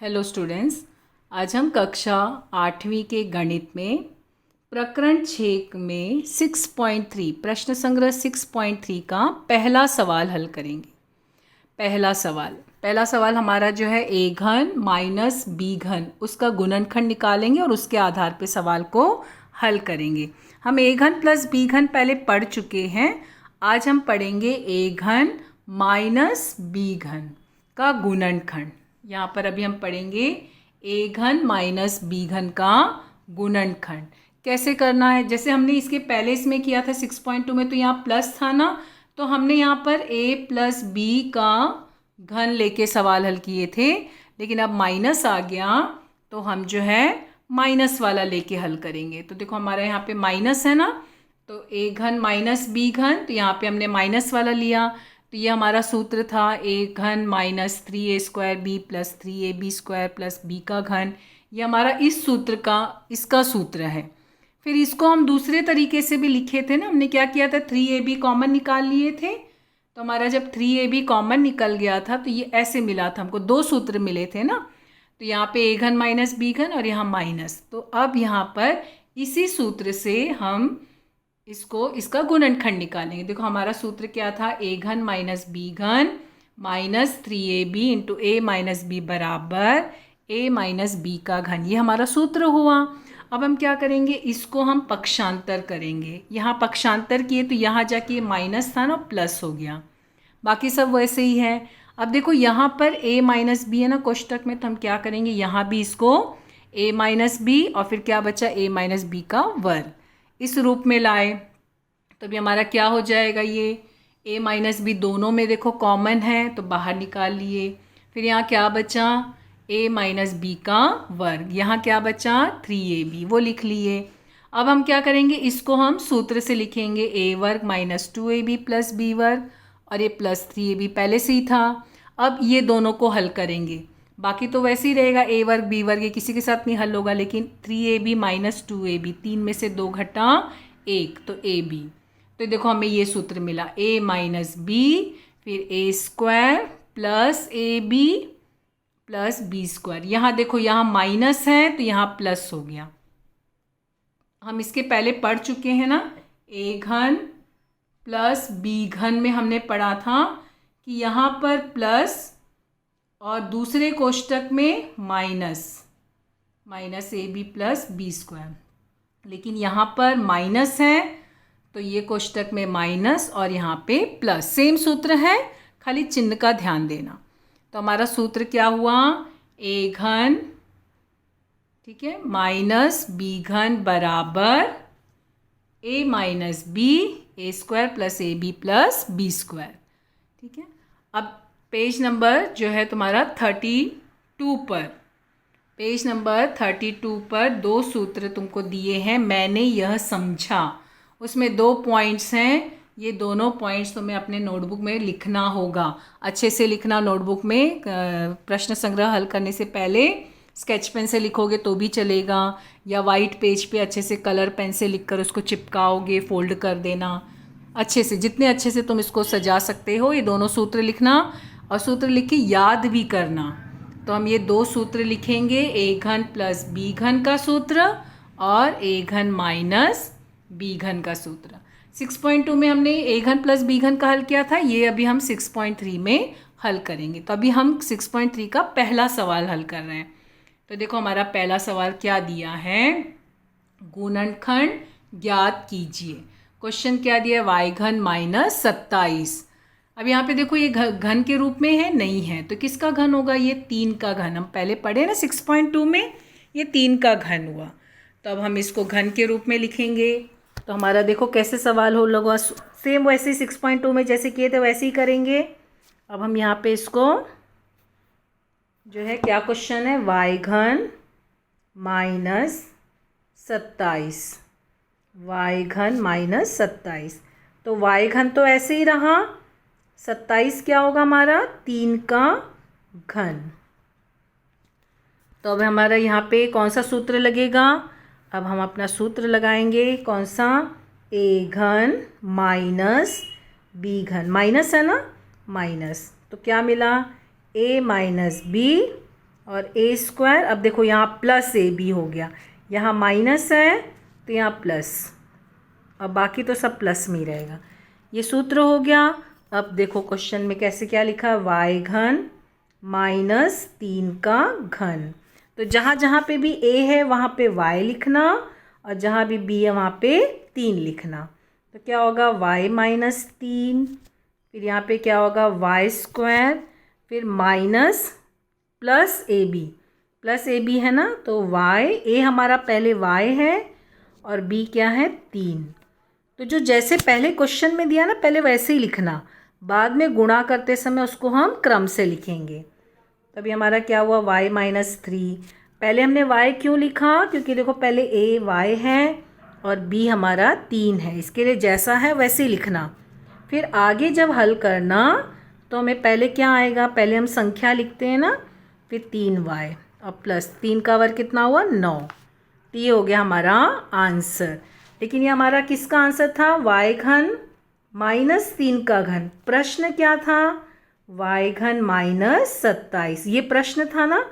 Hello students. आज हम कक्षा 8वीं के गणित में प्रकरण 6 में 6.3 प्रश्न संग्रह 6.3 का पहला सवाल हल करेंगे। पहला सवाल हमारा जो है a घन माइनस b घन उसका गुणनखंड निकालेंगे और उसके आधार पे सवाल को हल करेंगे। हम a घन प्लस b घन पहले पढ़ चुके हैं। आज हम पढ़ेंगे a घन माइनस b घन का गुणनखंड। यहाँ पर अभी हम पढ़ेंगे a घन माइनस b घन का गुणनखंड कैसे करना है। जैसे हमने इसके पहले इसमें किया था 6.2 में, तो यहाँ प्लस था ना, तो हमने यहाँ पर a प्लस b का घन लेके सवाल हल किए थे। लेकिन अब माइनस आ गया तो हम जो है माइनस वाला लेके हल करेंगे। तो देखो हमारा यहाँ पे माइनस है ना, तो a घन माइनस b घन, तो यहाँ पे हमने माइनस वाला लिया। तो ये हमारा सूत्र था a घन minus 3a² b plus 3ab square plus b का घन। ये हमारा इस सूत्र का इसका सूत्र है। फिर इसको हम दूसरे तरीके से भी लिखे थे ना। हमने क्या किया था, 3ab कॉमन निकाल लिए थे। तो हमारा जब 3ab कॉमन निकल गया था तो ये ऐसे मिला था, हमको दो सूत्र मिले थे ना। तो यहाँ पे a घन माइनस b घन और यहाँ माइनस। तो अब यहाँ पर इसी सूत्र से हम इसका गुणनखंड निकालेंगे। देखो हमारा सूत्र क्या था, a घन माइनस b घन minus 3ab into a minus b बराबर a माइनस b का घन। ये हमारा सूत्र हुआ। अब हम क्या करेंगे, इसको हम पक्षांतर करेंगे। यहाँ पक्षांतर किए तो यहाँ जाके माइनस था ना, प्लस हो गया। बाकी सब वैसे ही है। अब देखो यहाँ पर a माइनस बी है ना कोष्टक में, तो हम क्या करेंगे, यहाँ भी इसको a माइनस बी और फिर क्या बचा a माइनस बी का वर्ग इस रूप में लाए। तो अभी हमारा क्या हो जाएगा, ये a माइनस बी दोनों में देखो कॉमन है तो बाहर निकाल लिए। फिर यहाँ क्या बचा, a माइनस बी का वर्ग। यहाँ क्या बचा 3ab, वो लिख लिए। अब हम क्या करेंगे, इसको हम सूत्र से लिखेंगे a वर्ग माइनस 2ab प्लस b वर्ग, और ये प्लस 3ab पहले से ही था। अब ये दोनों को हल करेंगे, बाकी तो वैसे ही रहेगा a वर्ग b वर्ग, ये किसी के साथ नहीं हल होगा। लेकिन 3ab माइनस 2ab, 3 में से 2 घटा 1 तो ab। तो देखो हमें ये सूत्र मिला a माइनस बी फिर a square plus A B plus B square. यहाँ देखो यहाँ माइनस है तो यहाँ प्लस हो गया। हम इसके पहले पढ़ चुके हैं ना, a घन प्लस b घन में हमने पढ़ा था कि यहाँ पर प्लस और दूसरे कोष्टक में minus a B plus B square. लेकिन यहाँ पर माइनस है तो ये कोष्टक में माइनस और यहाँ पे प्लस, सेम सूत्र है, खाली चिन्ह का ध्यान देना। तो हमारा सूत्र क्या हुआ, a घन, ठीक है, माइनस b घन बराबर a minus b a square plus A B plus B square. ठीक है। अब पेज नंबर जो है तुम्हारा 32 पर, पेज नंबर 32 पर दो सूत्र तुमको दिए हैं, मैंने यह समझा। उसमें 2 पॉइंट्स हैं। ये दोनों पॉइंट्स तुम्हें अपने नोटबुक में लिखना होगा, अच्छे से लिखना। नोटबुक में प्रश्न संग्रह हल करने से पहले स्केच पेन से लिखोगे तो भी चलेगा, या वाइट पेज पे अच्छे से कलर पेन से लिखकर उसको चिपकाओगे, फोल्ड कर देना अच्छे से, जितने अच्छे से तुम इसको सजा सकते हो। ये दोनों सूत्र लिखना और सूत्र लिख के याद भी करना। तो हम ये 2 सूत्र लिखेंगे, a घन प्लस b घन का सूत्र और a घन माइनस b घन का सूत्र। 6.2 में हमने a घन प्लस b घन का हल किया था, ये अभी हम 6.3 में हल करेंगे। तो अभी हम 6.3 का पहला सवाल हल कर रहे हैं। तो देखो हमारा पहला सवाल क्या दिया है, गुणनखंड ज्ञात कीजिए। क्वेश्चन क्या दिया, y घन माइनस 27। अब यहाँ पे देखो ये घन के रूप में है, नहीं है, तो किसका घन होगा, ये 3 का घन। हम पहले पढ़े ना 6.2 में, ये 3 का घन हुआ। तो अब हम इसको घन के रूप में लिखेंगे। तो हमारा देखो कैसे सवाल हो लगा, सेम वैसे 6.2 में जैसे किए थे वैसे ही करेंगे। अब हम यहाँ पे इसको जो है, क्या क्वेश्चन है, y घन माइनस 27, y घन माइनस 27। तो y घन तो ऐसे ही रहा, 27 क्या होगा हमारा, 3 का घन। तो अब हमारा यहाँ पे कौन सा सूत्र लगेगा, अब हम अपना सूत्र लगाएंगे, कौन सा, a घन माइनस b घन, माइनस है ना, माइनस, तो क्या मिला, a माइनस बी और ए स्क्वायर, अब देखो यहाँ प्लस ए बी हो गया, यहाँ माइनस है तो यहाँ प्लस, अब बाकी तो सब प्लस में ही रहेगा। ये सूत्र हो गया। अब देखो क्वेश्चन में कैसे क्या लिखा, वाई घन माइनस 3 का घन। तो जहाँ जहाँ पे भी a है वहाँ पे y लिखना, और जहाँ भी b है वहाँ पे 3 लिखना। तो क्या होगा y माइनस 3, फिर यहाँ पे क्या होगा वाई स्क्वायर, फिर माइनस प्लस ए बी है ना, तो a हमारा पहले y है और b क्या है 3। तो जो जैसे पहले क्वेश्चन में दिया ना पहले वैसे ही लिखना, बाद में गुणा करते समय उसको हम क्रम से लिखेंगे। तभी हमारा क्या हुआ y माइनस 3। पहले हमने y क्यों लिखा, क्योंकि देखो पहले a y है और b हमारा 3 है, इसके लिए जैसा है वैसे ही लिखना। फिर आगे जब हल करना तो हमें पहले क्या आएगा, पहले हम संख्या लिखते हैं ना, फिर 3y और प्लस 3 का वर्ग कितना हुआ 9। तो ये हो गया हमारा आंसर। लेकिन ये हमारा किसका आंसर था, y घन माइनस 3 का घन। प्रश्न क्या था, y घन माइनस 27, ये प्रश्न था ना।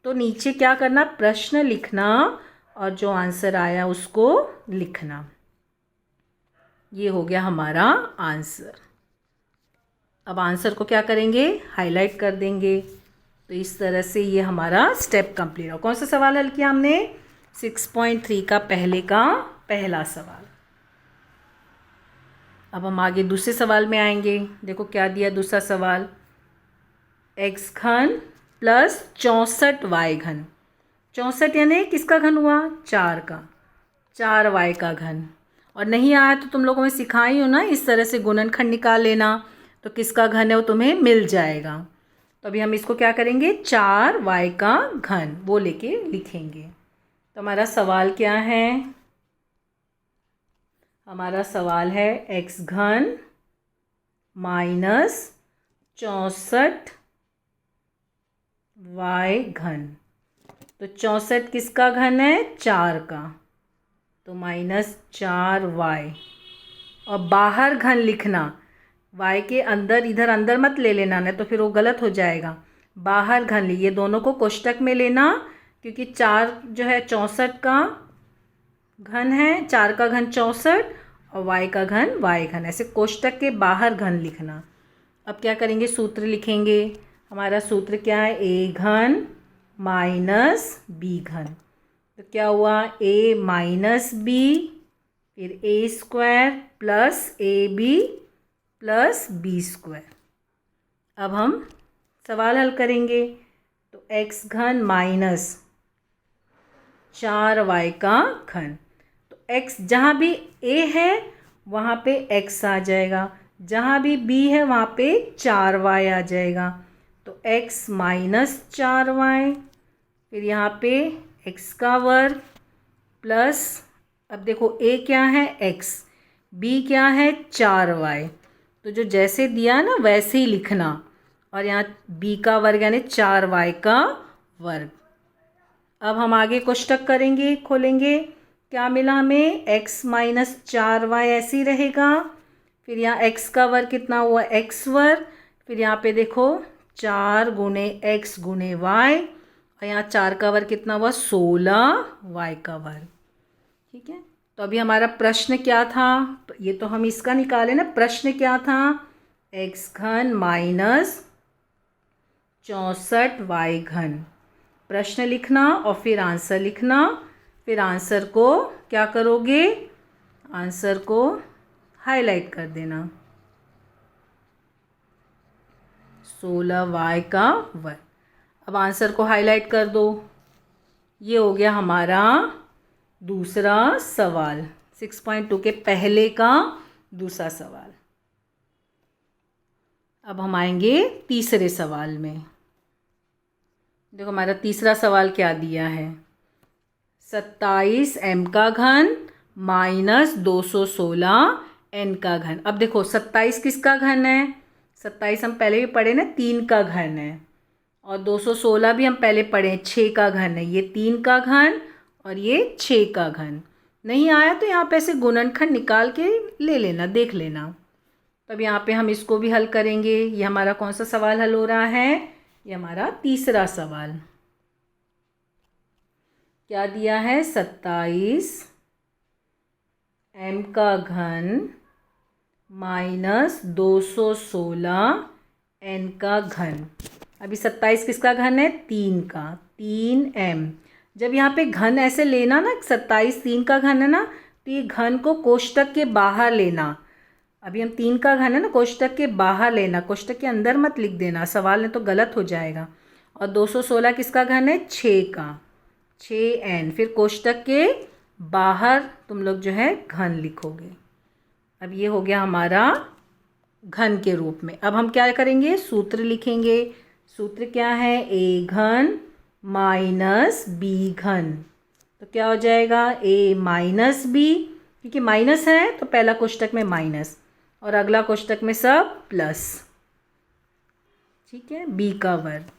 तो नीचे क्या करना, प्रश्न लिखना और जो आंसर आया उसको लिखना। ये हो गया हमारा आंसर। अब आंसर को क्या करेंगे, हाईलाइट कर देंगे। तो इस तरह से ये हमारा स्टेप कंप्लीट हो। कौन सा सवाल हल किया हमने, 6.3 का पहला सवाल। अब हम आगे दूसरे सवाल में आएंगे। देखो क्या दिया दूसरा सवाल, x घन प्लस 64y घन। 64 यानी किसका घन हुआ, 4 का, 4y का घन। और नहीं आया तो तुम लोगों में सिखाई हो ना, इस तरह से गुणनखंड निकाल लेना, तो किसका घन है वो तुम्हें मिल जाएगा। तो अभी हम इसको क्या करेंगे, 4y का घन वो लेके लिखेंगे। तो हमारा सवाल क्या है, हमारा सवाल है x घन माइनस 64y घन। तो 64 किसका घन है, 4 का, तो माइनस 4y। और बाहर घन लिखना, y के अंदर, इधर अंदर मत ले लेना, नहीं तो फिर वो गलत हो जाएगा। बाहर घन ये दोनों को कोष्टक में लेना, क्योंकि 4 जो है 64 का घन है, 4 का घन 64 और y का घन y घन, ऐसे कोष्टक के बाहर घन लिखना। अब क्या करेंगे, सूत्र लिखेंगे। हमारा सूत्र क्या है, a घन माइनस b घन। तो क्या हुआ, a माइनस b, फिर a square plus ab plus b square. अब हम सवाल हल करेंगे। तो x घन माइनस 4y का घन। तो x जहाँ भी a है वहाँ पे x आ जाएगा, जहाँ भी b है वहाँ पे 4y आ जाएगा। तो x माइनस 4y, फिर यहाँ पे x का वर्ग प्लस, अब देखो a क्या है x, b क्या है 4y। तो जो जैसे दिया ना वैसे ही लिखना, और यहाँ b का वर्ग यानी 4y का वर्ग। अब हम आगे कोष्टक करेंगे, खोलेंगे। क्या मिला हमें, x माइनस 4y ऐसे ही रहेगा। फिर यहाँ x का वर्ग कितना हुआ, x वर्ग। फिर यहाँ पे देखो 4 गुणे x गुणे y, और यहाँ 4 का वर्ग कितना हुआ 16y का वर्ग। ठीक है। तो अभी हमारा प्रश्न क्या था, ये तो हम इसका निकाले ना, प्रश्न क्या था, x घन माइनस 64y घन। प्रश्न लिखना और फिर आंसर लिखना। फिर आंसर को क्या करोगे, आंसर को हाईलाइट कर देना, 16y का वर्ग। अब आंसर को हाईलाइट कर दो। ये हो गया हमारा दूसरा सवाल, 6.2 के पहले का दूसरा सवाल। अब हम आएंगे तीसरे सवाल में। देखो हमारा तीसरा सवाल क्या दिया है, 27 m का घन माइनस 216 n का घन। अब देखो 27 किसका घन है, 27 हम पहले भी पढ़े ना 3 का घन है, और 216 भी हम पहले पढ़े 6 का घन है। ये 3 का घन और ये 6 का घन। नहीं आया तो यहाँ पे ऐसे गुणनखंड निकाल के ले लेना, देख लेना। तब यहाँ पे हम इसको भी हल करेंगे। ये हमारा कौन सा सवाल हल हो रहा है, ये हमारा तीसरा सवाल। क्या दिया है 27 m का घन माइनस 216 n का घन। अभी 27 किसका घन है 3 का, 3m। जब यहाँ पे घन ऐसे लेना ना, 27 3 का घन है ना, तो ये घन को कोष्टक के बाहर लेना। अभी हम 3 का घन है ना, कोष्टक के बाहर लेना, कोष्टक के अंदर मत लिख देना, सवाल में तो गलत हो जाएगा। और 216 किसका घन है 6 का, 6n। फिर कोष्टक के बाहर तुम लोग जो है घन लिखोगे। अब ये हो गया हमारा घन के रूप में। अब हम क्या करेंगे, सूत्र लिखेंगे। सूत्र क्या है, a घन माइनस b घन। तो क्या हो जाएगा a माइनस b, क्योंकि माइनस है तो पहला कोष्टक में माइनस और अगला कोष्टक में सब प्लस। ठीक है, b का वर्ग।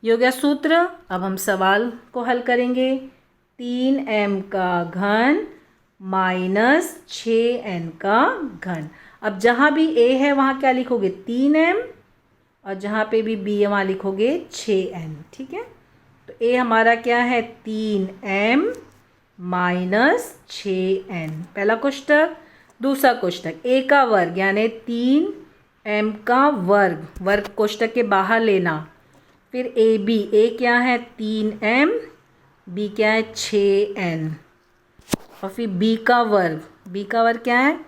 ये हो गया सूत्र। अब हम सवाल को हल करेंगे। 3m का घन माइनस 6n का घन। अब जहाँ भी a है वहाँ क्या लिखोगे 3m, और जहाँ पे भी b है वहाँ लिखोगे 6n। ठीक है, तो a हमारा क्या है 3m माइनस 6n, पहला कोष्टक। दूसरा कोष्टक a का वर्ग यानी 3m का वर्ग, वर्ग कोष्टक के बाहर लेना। फिर a क्या है 3m, b क्या है 6n, और फिर b का वर्ग क्या है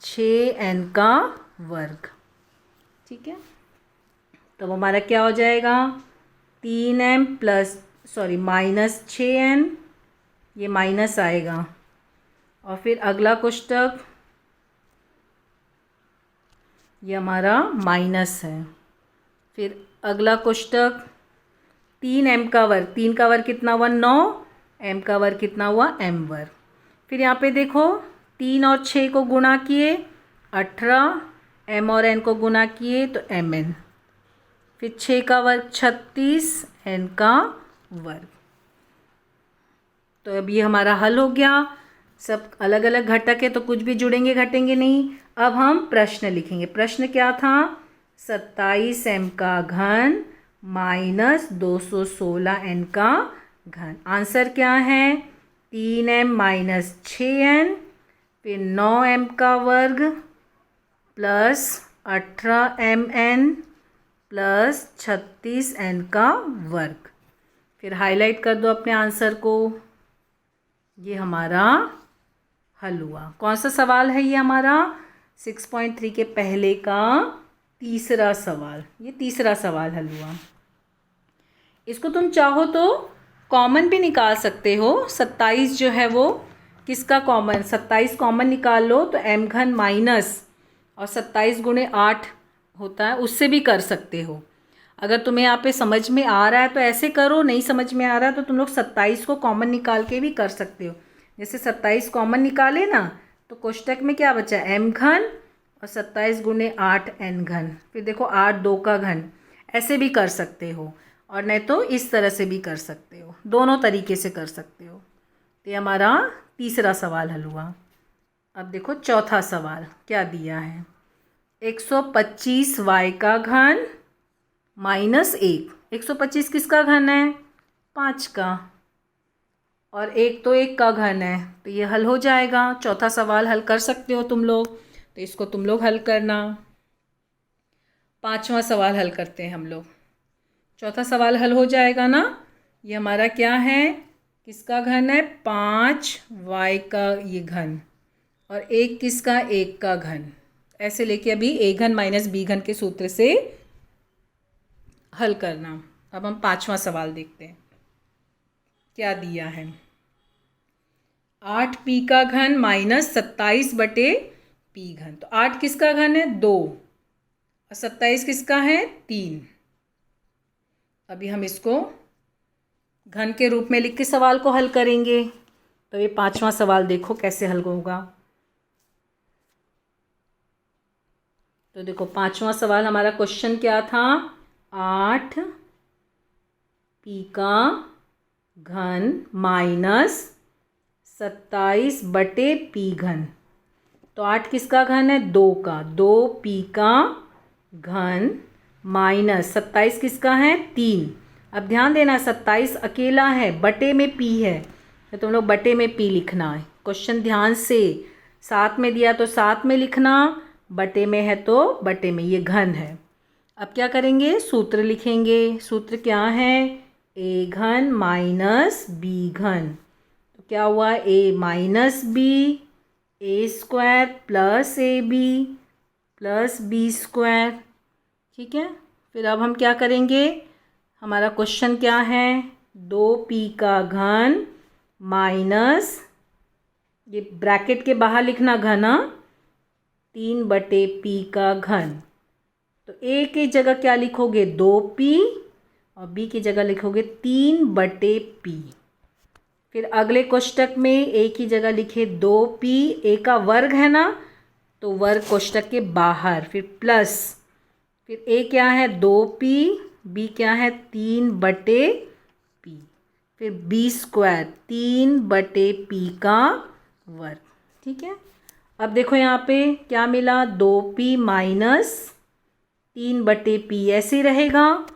6n का वर्ग। ठीक है, तो हमारा क्या हो जाएगा 3m प्लस माइनस 6n, ये माइनस आएगा। और फिर अगला कोष्टक ये हमारा माइनस है। फिर अगला कोष्टक 3m का वर्ग, 3 का वर्ग कितना हुआ 9, m का वर्ग कितना हुआ m वर्ग। फिर यहाँ पे देखो 3 और 6 को गुणा किए 18, m और n को गुणा किए तो mn। फिर 6 का वर्ग 36, n का वर्ग। तो अब ये हमारा हल हो गया। सब अलग अलग घटक है तो कुछ भी जुड़ेंगे घटेंगे नहीं। अब हम प्रश्न लिखेंगे। प्रश्न क्या था, 27m का घन माइनस 216n का घन। आंसर क्या है 3m माइनस 6n, फिर 9m का वर्ग प्लस 18mn प्लस 36n का वर्ग। फिर हाईलाइट कर दो अपने आंसर को। ये हमारा हल हुआ। कौन सा सवाल है ये हमारा 6.3 के पहले का तीसरा सवाल। ये तीसरा सवाल हल हुआ। इसको तुम चाहो तो कॉमन भी निकाल सकते हो। 27 जो है वो किसका कॉमन, 27 कॉमन निकाल लो तो m घन माइनस और 27 गुणे 8 होता है, उससे भी कर सकते हो। अगर तुम्हें यहाँ पे समझ में आ रहा है तो ऐसे करो, नहीं समझ में आ रहा है तो तुम लोग 27 को कॉमन निकाल के भी कर सकते हो। जैसे 27 कॉमन निकाले ना तो कोष्टक में क्या बचा m घन और 27 गुणे 8 n घन। फिर देखो 8 2 का घन, ऐसे भी कर सकते हो और नहीं तो इस तरह से भी कर सकते हो, दोनों तरीके से कर सकते हो। तो ये हमारा तीसरा सवाल हल हुआ। अब देखो चौथा सवाल क्या दिया है, 125y का घन माइनस 1। 125 किसका घन है 5 का, और 1 तो 1 का घन है, तो ये हल हो जाएगा। चौथा सवाल हल कर सकते हो तुम लोग, तो इसको तुम लोग हल करना। पांचवा सवाल हल करते हैं हम लोग। चौथा सवाल हल हो जाएगा ना। ये हमारा क्या है, किसका घन है 5y का ये घन, और 1 किसका 1 का घन। ऐसे लेके अभी a घन माइनस b घन के सूत्र से हल करना। अब हम पांचवा सवाल देखते हैं क्या दिया है। 8p का घन माइनस 27 बटे p घन। तो 8 किसका घन है 2 और 27 किसका है 3। अभी हम इसको घन के रूप में लिख के सवाल को हल करेंगे। तो ये पांचवा सवाल देखो कैसे हल होगा। तो देखो पांचवा सवाल हमारा क्वेश्चन क्या था, 8p का घन माइनस 27 बटे p घन। तो 8 किसका घन है 2 का, 2p का घन माइनस 27 किसका है 3। अब ध्यान देना 27 अकेला है, बटे में p है, तो तुम लोग बटे में पी लिखना है। क्वेश्चन ध्यान से, साथ में दिया तो साथ में लिखना, बटे में है तो बटे में, ये घन है। अब क्या करेंगे, सूत्र लिखेंगे। सूत्र क्या है, ए घन माइनस बी घन। तो क्या हुआ, A minus B, A square plus A B plus B square. ठीक है, फिर अब हम क्या करेंगे, हमारा क्वेश्चन क्या है, 2p का घन माइनस, ये ब्रैकेट के बाहर लिखना घना, 3/p का घन। तो a की जगह क्या लिखोगे, 2p, और b की जगह लिखोगे 3/p। फिर अगले कोष्टक में a की जगह लिखे 2p, a का वर्ग है ना, तो वर्ग कोष्टक के बाहर, फिर प्लस, फिर a क्या है 2p, b क्या है 3/p, फिर b स्क्वायर 3/p का वर्ग। ठीक है, अब देखो यहाँ पे क्या मिला, 2p माइनस 3/p ऐसे रहेगा।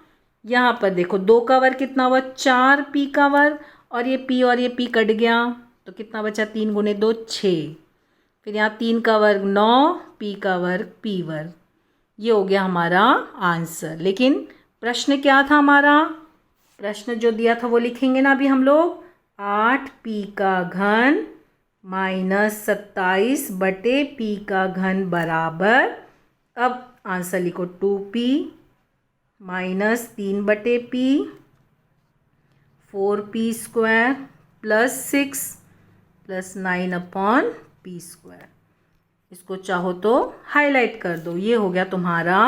यहाँ पर देखो 2 का वर्ग कितना हुआ, 4p का वर्ग, और ये p कट गया, तो कितना बचा, 3 गुने 2 6, फिर यहाँ 3 का वर्ग 9, p का वर्ग p वर्ग। ये हो गया हमारा आंसर। लेकिन प्रश्न क्या था हमारा, प्रश्न जो दिया था वो लिखेंगे ना अभी हम लोग, 8p का घन माइनस 27/p का घन बराबर, अब आंसर लिखो 2p minus 3/p, 4p square plus 6 plus 9/p square. इसको चाहो तो हाईलाइट कर दो। ये हो गया तुम्हारा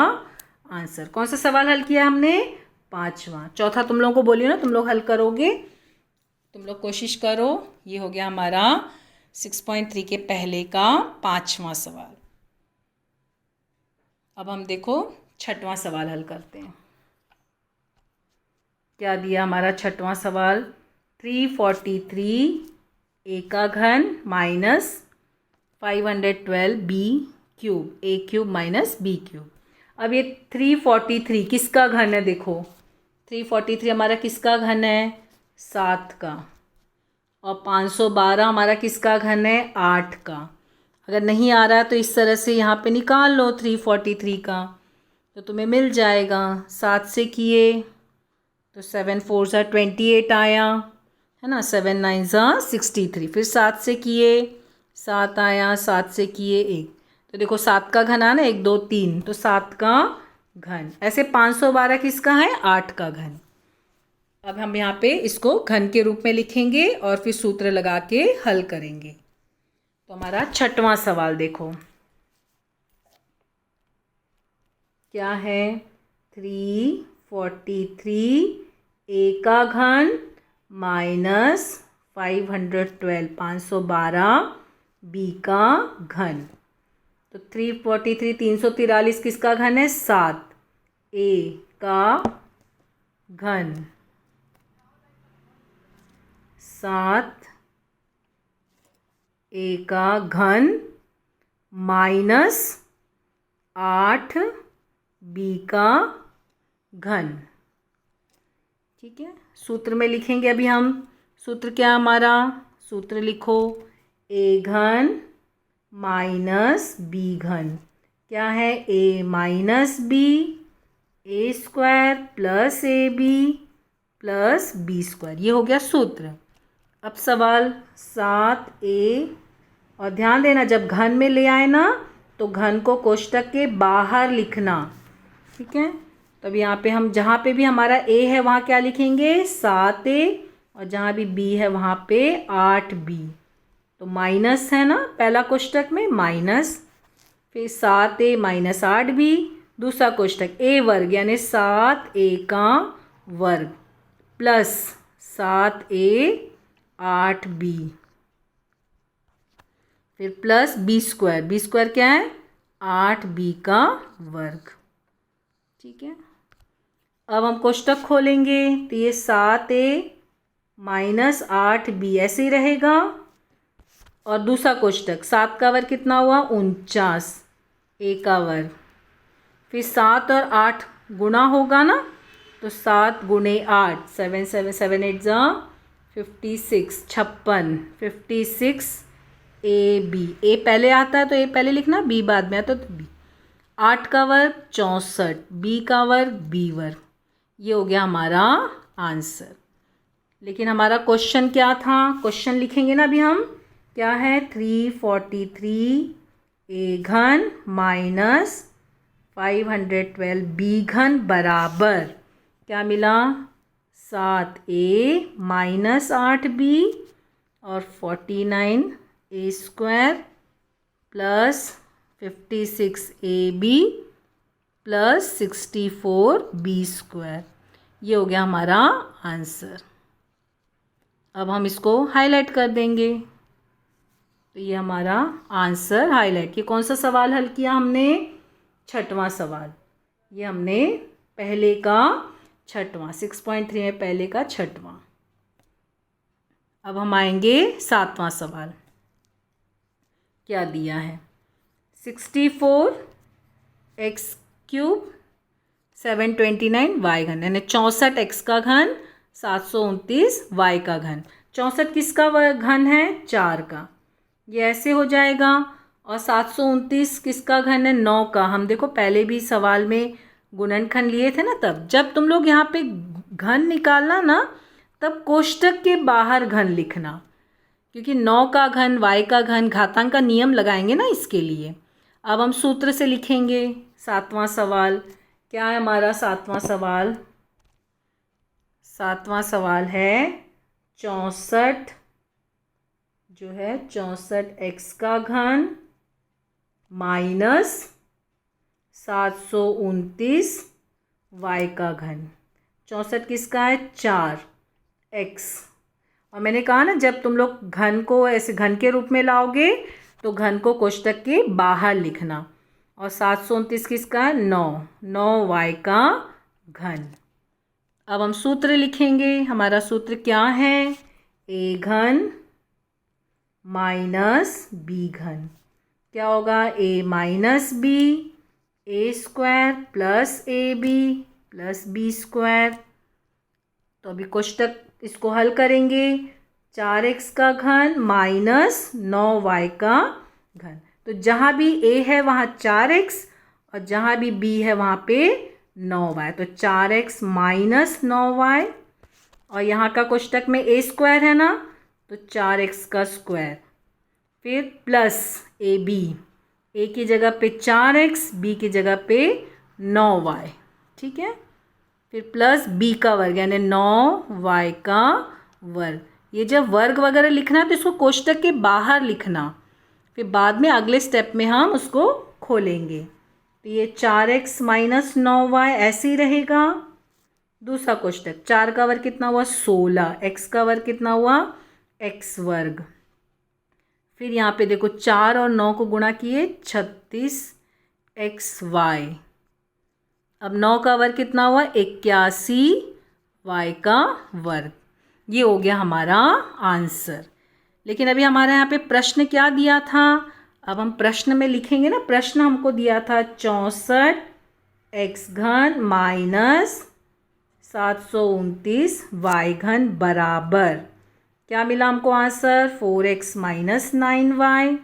आंसर। कौन सा सवाल हल किया हमने, 5वां। चौथा तुम लोगों को बोलिए ना, तुम लोग हल करोगे, तुम लोग कोशिश करो। ये हो गया हमारा 6.3 के पहले का 5वां सवाल। अब हम देखो 6वां सवाल हल करते हैं। क्या दिया हमारा 6वां सवाल, 343 a का घन minus 512 b cube, a cube minus b cube. अब ये 343 किसका घन है, देखो 343 हमारा किसका घन है, 7 का, और 512 हमारा किसका घन है, 8 का। अगर नहीं आ रहा है तो इस तरह से यहाँ पे निकाल लो 343 का, तो तुम्हें मिल जाएगा। 7 से किए तो 7 4 ज़ा 28 आया, है ना, 7 9 ज़ा 63। फिर 7 से किए 7 आया, 7 से किए 1, तो देखो 7 का घन आना 1 2 3, तो 7 का घन। ऐसे 512 किसका है, 8 का घन। अब हम यहाँ पे इसको घन के रूप में लिखेंगे और फिर सूत्र लगा के हल करेंगे। तो हमारा 6वां सवाल देखो क्या है, 343 a का घन माइनस 512 b का घन। तो 343 343 किसका घन है, 7, a का घन 7 a का घन माइनस 8 b का घन। ठीक है, सूत्र में लिखेंगे अभी हम। सूत्र क्या हमारा, सूत्र लिखो, a घन माइनस b घन। क्या है, a minus b, a square plus A B plus B square. ये हो गया सूत्र। अब सवाल 7a, और ध्यान देना जब घन में ले आए ना तो घन को कोष्टक के बाहर लिखना। ठीक है, तो अब यहाँ पे हम जहाँ पे भी हमारा a है वहाँ क्या लिखेंगे, 7a, और जहाँ भी b है वहाँ पे 8b। तो माइनस है ना पहला कोष्टक में, माइनस, फिर 7a माइनस 8b, दूसरा कोष्टक a वर्ग यानी 7a का वर्ग प्लस 7a 8b, फिर plus b square. b square क्या है, 8b का वर्ग। ठीक है, अब हम कोष्टक खोलेंगे तो ये 7a माइनस 8b ऐसे ही रहेगा, और दूसरा कोष्टक 7 का वर्ग कितना हुआ, 49, a का वर्ग, फिर 7 और 8 गुणा होगा ना, तो 7 गुणे 8, 7 7 7 8 ज़ा 56 56 56 ए बी। ए पहले आता है तो ए पहले लिखना, बी बाद में आता तो बी। 8 का वर्ग 64, बी का वर्ग बी वर्ग। ये हो गया हमारा आंसर। लेकिन हमारा क्वेश्चन क्या था, क्वेश्चन लिखेंगे ना अभी हम, क्या है 343 ए घन माइनस 512 बी घन बराबर क्या मिला, 7 ए माइनस 8 बी और 49 A square plus 56 A B plus 64 B square. ये हो गया हमारा आंसर। अब हम इसको हाईलाइट कर देंगे। तो ये हमारा आंसर हाईलाइट। ये कौन सा सवाल हल किया हमने, छठवां सवाल। ये हमने पहले का छठवां, 6.3 में पहले का छठवां। अब हम आएंगे सातवां सवाल। क्या दिया है, 64 एक्स क्यूब 729 वाई घन, यानी 64 एक्स का घन 729 वाई का घन। 64 किसका घन है, 4 का, ये ऐसे हो जाएगा। और 729 किसका घन है, 9 का। हम देखो पहले भी सवाल में गुणनखंड लिए थे ना, तब जब तुम लोग यहाँ पे घन निकालना ना, तब कोष्टक के बाहर घन लिखना, क्योंकि 9 का घन, y का घन, घातांक का नियम लगाएंगे ना इसके लिए। अब हम सूत्र से लिखेंगे सातवां सवाल। क्या है हमारा सातवां सवाल, सातवां सवाल है 64 जो है 64 एक्स का घन माइनस 729 वाई का घन। 64 किसका है, 4 एक्स। और मैंने कहा ना, जब तुम लोग घन को ऐसे घन के रूप में लाओगे तो घन को कोष्टक के बाहर लिखना। और 729 किसका है, 9 वाई का घन। अब हम सूत्र लिखेंगे। हमारा सूत्र क्या है, ए घन माइनस बी घन। क्या होगा, A minus B, A square plus A B plus B square. तो अभी कोष्टक इसको हल करेंगे। 4x का घन माइनस 9y का घन। तो जहाँ भी a है वहाँ 4x और जहाँ भी b है वहाँ पे 9y। तो 4x माइनस 9y और यहाँ का कोष्टक में a स्क्वायर है ना, तो 4x का स्क्वायर, फिर प्लस ए बी, ए की जगह पे 4x, b की जगह पे 9y, ठीक है। फिर प्लस b का वर्ग यानी 9y का वर्ग। ये जब वर्ग वगैरह लिखना है तो इसको कोष्टक के बाहर लिखना, फिर बाद में अगले स्टेप में हम उसको खोलेंगे। तो ये 4x माइनस 9y ऐसे ही रहेगा। दूसरा कोष्टक, 4 का वर्ग कितना हुआ, 16, x का वर्ग कितना हुआ, x वर्ग। फिर यहाँ पे देखो 4 और 9 को गुणा किए 36xy। अब 9 का वर्ग कितना हुआ, 81y का वर्ग। ये हो गया हमारा आंसर। लेकिन अभी हमारे यहाँ पे प्रश्न क्या दिया था, अब हम प्रश्न में लिखेंगे ना। प्रश्न हमको दिया था 64 एक्स घन माइनस 729 वाई घन बराबर, क्या मिला हमको आंसर, 4x माइनस 9y।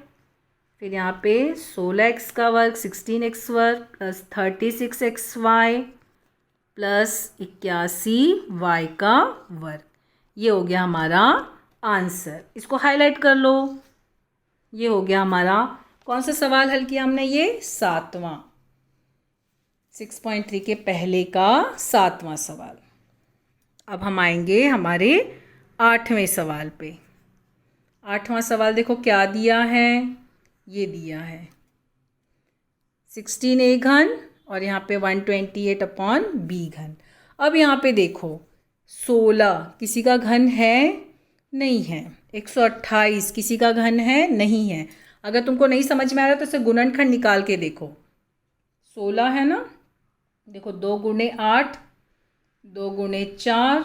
फिर यहाँ पे 16x का वर्ग 16x वर्ग प्लस 36xy प्लस 81y का वर्ग। ये हो गया हमारा आंसर। इसको हाईलाइट कर लो। ये हो गया हमारा, कौन सा सवाल हल किया हमने, ये सातवां, 6.3 के पहले का सातवां सवाल। अब हम आएंगे हमारे 8वें सवाल पे। 8वां सवाल देखो क्या दिया है, ये दिया है 16a घन और यहाँ पे 128/b घन। अब यहाँ पे देखो 16 किसी का घन है, नहीं है। 128 किसी का घन है, नहीं है। अगर तुमको नहीं समझ में आ रहा तो इसे गुणनखंड निकाल के देखो। 16 है ना, देखो 2 गुणे 8, 2 गुणे 4,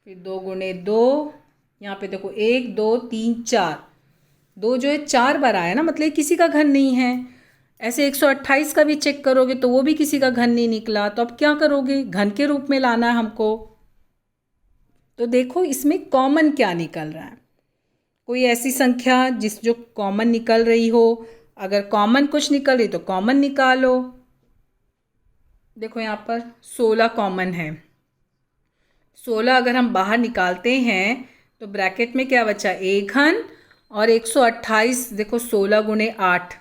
फिर 2 गुणे 2, यहाँ पे देखो 1 2 3 4, 2 जो है 4 बार आया ना, मतलब किसी का घन नहीं है। ऐसे 128 का भी चेक करोगे तो वो भी किसी का घन नहीं निकला। तो अब क्या करोगे, घन के रूप में लाना है हमको। तो देखो इसमें कॉमन क्या निकल रहा है, कोई ऐसी संख्या जो कॉमन निकल रही हो। अगर कॉमन कुछ निकल रही तो कॉमन निकालो। देखो यहाँ पर 16 कॉमन है। 16 अगर हम बाहर निकालते हैं तो ब्रैकेट में क्या बचा, a घन और 128। देखो 16 गुणे 8,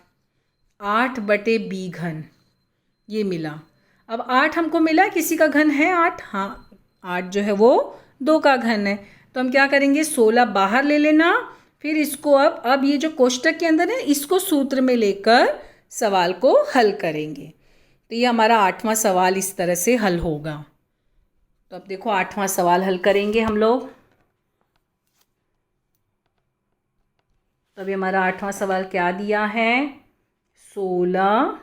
8 बटे b घन, ये मिला। अब 8 हमको मिला, किसी का घन है 8, हाँ 8 जो है वो 2 का घन है। तो हम क्या करेंगे, 16 बाहर ले लेना, फिर इसको अब ये जो कोष्टक के अंदर है इसको सूत्र में लेकर सवाल को हल करेंगे। तो ये हमारा 8वां सवाल इस तरह से हल होगा। तो अब देखो 8वां सवाल हल करेंगे हम लोग। तो अभी हमारा 8वां सवाल क्या दिया है, 16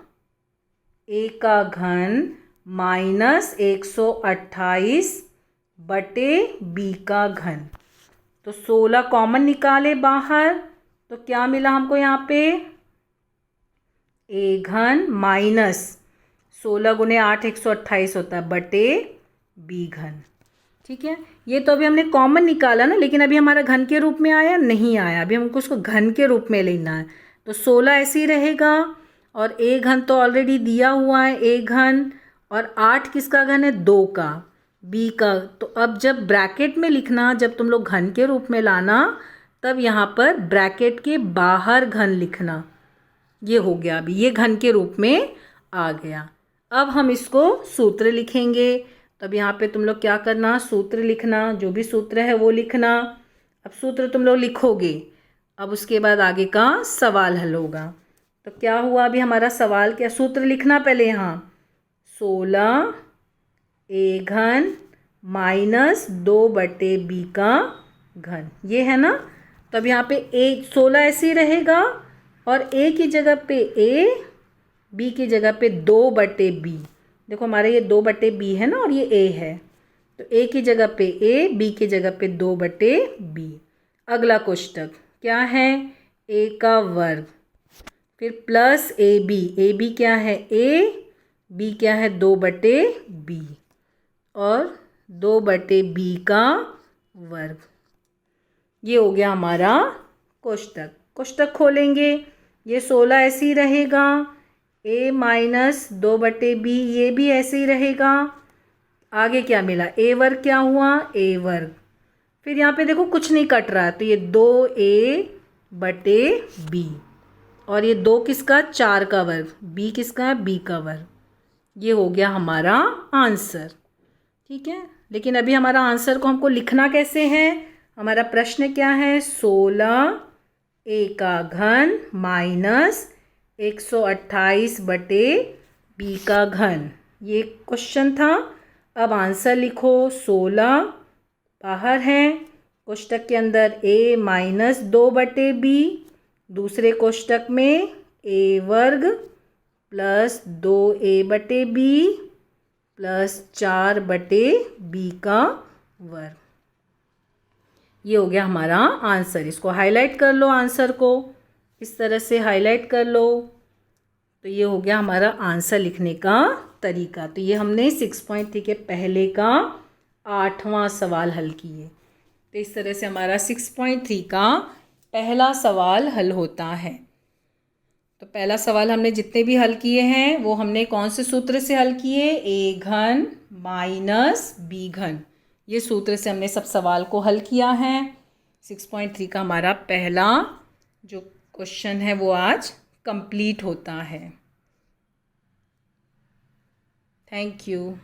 a का घन माइनस 128 बटे b का घन। तो 16 कॉमन निकाले बाहर, तो क्या मिला हमको यहाँ पे, a घन माइनस 16 गुणे 8 128 होता है बटे b घन। ठीक है, ये तो अभी हमने कॉमन निकाला ना, लेकिन अभी हमारा घन के रूप में आया नहीं आया, अभी हमको उसको घन के रूप में लेना है। तो 16 ऐसे ही रहेगा और a घन तो ऑलरेडी दिया हुआ है, a घन, और 8 किसका घन है, 2 का, b का। तो अब जब ब्रैकेट में लिखना, जब तुम लोग घन के रूप में लाना, तब यहाँ पर ब्रैकेट के बाहर घन लिखना। ये हो गया, अभी ये घन के रूप में आ गया। अब हम इसको सूत्र लिखेंगे। तब यहाँ पे तुम लोग क्या करना, सूत्र लिखना, जो भी सूत्र है वो लिखना। अब सूत्र तुम लोग लिखोगे, अब उसके बाद आगे का सवाल हल होगा। तो क्या हुआ, अभी हमारा सवाल क्या, सूत्र लिखना पहले यहाँ, 16 a घन माइनस 2 बटे b का घन, ये है ना। तो अब यहाँ पे 16 ऐसे ही रहेगा और a की जगह पे a, b की जगह पे 2 बटे b। देखो हमारा ये 2 बटे b है ना और ये a है, तो a की जगह पे a, b की जगह पे 2 बटे b। अगला कोष्टक क्या है, a का वर्ग, फिर प्लस ab क्या है a, b क्या है 2 बटे b, और 2 बटे b का वर्ग। ये हो गया हमारा कोष्टक। कोष्टक खोलेंगे, ये 16 ऐसे ही रहेगा, a माइनस 2 बटे b ये भी ऐसे ही रहेगा। आगे क्या मिला, a वर्ग क्या हुआ, a वर्ग, फिर यहाँ पे देखो कुछ नहीं कट रहा है, तो ये 2a बटे b, और ये 2 किसका, 4 का वर्ग, b किसका है, b का वर्ग। ये हो गया हमारा आंसर। ठीक है, लेकिन अभी हमारा आंसर को हमको लिखना कैसे है, हमारा प्रश्न क्या है, 16 a का घन माइनस 128 बटे b का घन, ये क्वेश्चन था। अब आंसर लिखो, 16 बाहर है, कोष्टक के अंदर a माइनस 2 बटे b, दूसरे कोष्टक में a वर्ग प्लस 2a बटे b प्लस 4 बटे b का वर्ग। ये हो गया हमारा आंसर। इसको हाईलाइट कर लो, आंसर को इस तरह से हाईलाइट कर लो। तो ये हो गया हमारा आंसर लिखने का तरीका। तो ये हमने 6.3 के पहले का 8वां सवाल हल किए। तो इस तरह से हमारा 6.3 का पहला सवाल हल होता है। तो पहला सवाल हमने जितने भी हल किए हैं वो हमने कौन से सूत्र से हल किए, a घन माइनस b घन, ये सूत्र से हमने सब सवाल को हल किया है। 6.3 का हमारा पहला जो क्वेश्चन है वो आज कंप्लीट होता है। Thank you.